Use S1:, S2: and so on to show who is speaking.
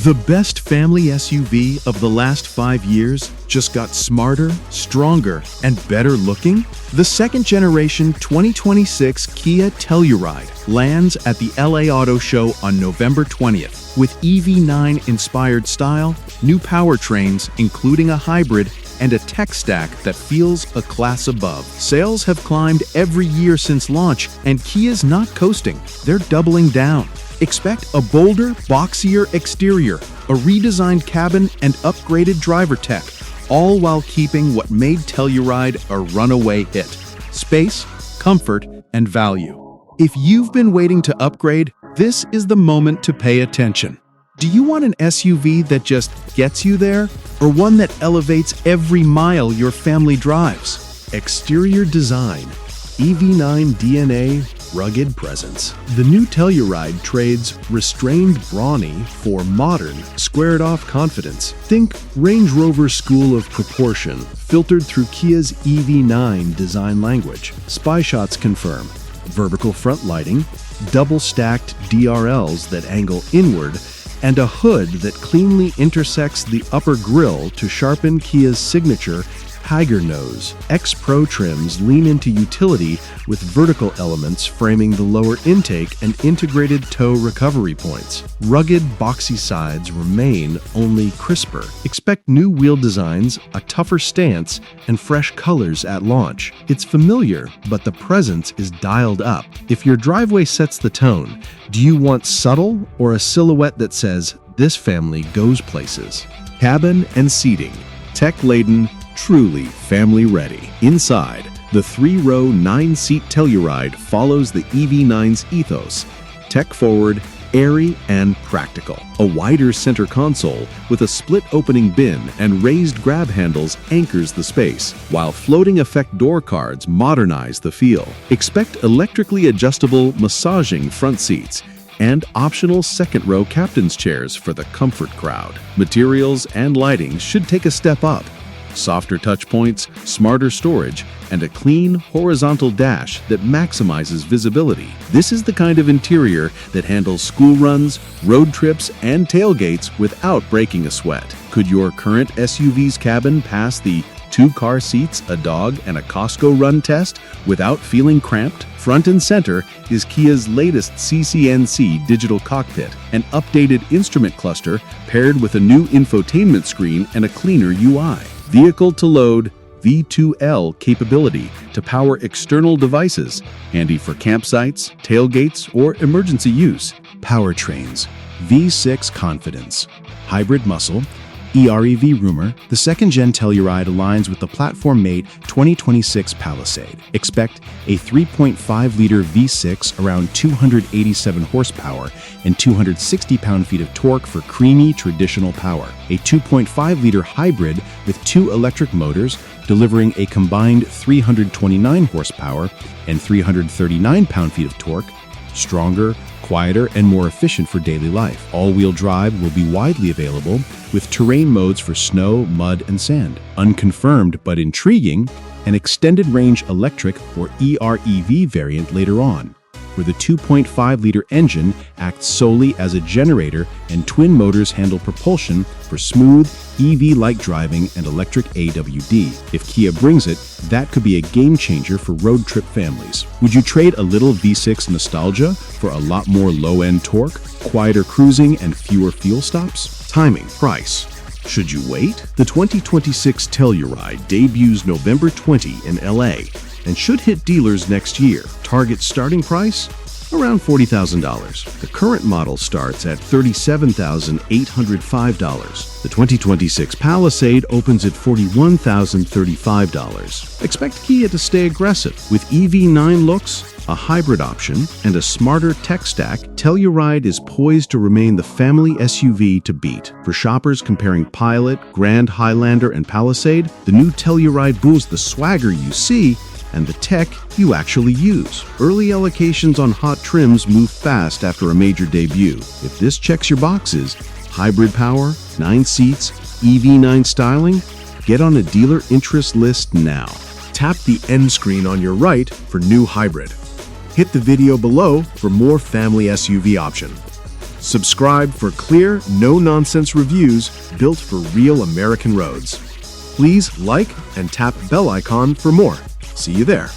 S1: The best family SUV of the last 5 years just got smarter, stronger, and better looking? The second-generation 2026 Kia Telluride lands at the LA Auto Show on November 20th with EV9-inspired style, new powertrains including a hybrid, and a tech stack that feels a class above. Sales have climbed every year since launch, and Kia's not coasting. They're doubling down. Expect a bolder, boxier exterior, a redesigned cabin, and upgraded driver tech, all while keeping what made Telluride a runaway hit: space, comfort, and value. If you've been waiting to upgrade, this is the moment to pay attention. Do you want an SUV that just gets you there, or one that elevates every mile your family drives? Exterior design, EV9 DNA, rugged presence. The new Telluride trades restrained brawny for modern, squared-off confidence. Think Range Rover school of proportion, filtered through Kia's EV9 design language. Spy shots confirm vertical front lighting, double-stacked DRLs that angle inward, and a hood that cleanly intersects the upper grille to sharpen Kia's signature tiger nose. X-Pro trims lean into utility with vertical elements framing the lower intake and integrated tow recovery points. Rugged, boxy sides remain, only crisper. Expect new wheel designs, a tougher stance, and fresh colors at launch. It's familiar, but the presence is dialed up. If your driveway sets the tone, do you want subtle or a silhouette that says, "This family goes places"? Cabin and seating, tech-laden, truly family-ready. Inside, the 3-row 9-seat Telluride follows the EV9's ethos: tech-forward, airy, and practical. A wider center console with a split-opening bin and raised grab handles anchors the space, while floating effect door cards modernize the feel. Expect electrically adjustable massaging front seats and optional second-row captain's chairs for the comfort crowd. Materials and lighting should take a step up. Softer touch points, smarter storage, and a clean, horizontal dash that maximizes visibility. This is the kind of interior that handles school runs, road trips, and tailgates without breaking a sweat. Could your current SUV's cabin pass the 2 car seats, a dog, and a Costco run test without feeling cramped? Front and center is Kia's latest ccNC digital cockpit, an updated instrument cluster paired with a new infotainment screen and a cleaner UI. Vehicle-to-load V2L capability to power external devices, handy for campsites, tailgates, or emergency use. Powertrains, V6 confidence, hybrid muscle, EREV rumor. The second-gen Telluride aligns with the platform-made 2026 Palisade. Expect a 3.5-liter V6 around 287 horsepower and 260 pound-feet of torque for creamy, traditional power. A 2.5-liter hybrid with 2 electric motors delivering a combined 329 horsepower and 339 pound-feet of torque. Stronger, quieter, and more efficient for daily life. All-wheel drive will be widely available with terrain modes for snow, mud, and sand. Unconfirmed but intriguing, an extended-range electric or EREV variant later on, where the 2.5-liter engine acts solely as a generator and twin motors handle propulsion for smooth, EV-like driving and electric AWD. If Kia brings it, that could be a game-changer for road trip families. Would you trade a little V6 nostalgia for a lot more low-end torque, quieter cruising, and fewer fuel stops? Timing, price. Should you wait? The 2026 Telluride debuts November 20 in LA and should hit dealers next year. Target starting price? Around $40,000. The current model starts at $37,805. The 2026 Palisade opens at $41,035. Expect Kia to stay aggressive. With EV9 looks, a hybrid option, and a smarter tech stack, Telluride is poised to remain the family SUV to beat. For shoppers comparing Pilot, Grand Highlander, and Palisade, the new Telluride boasts the swagger you see and the tech you actually use. Early allocations on hot trims move fast after a major debut. If this checks your boxes, hybrid power, 9 seats, EV9 styling, get on a dealer interest list now. Tap the end screen on your right for new hybrid. Hit the video below for more family SUV option.
S2: Subscribe for clear, no-nonsense reviews built for real American roads. Please like and tap bell icon for more. See you there.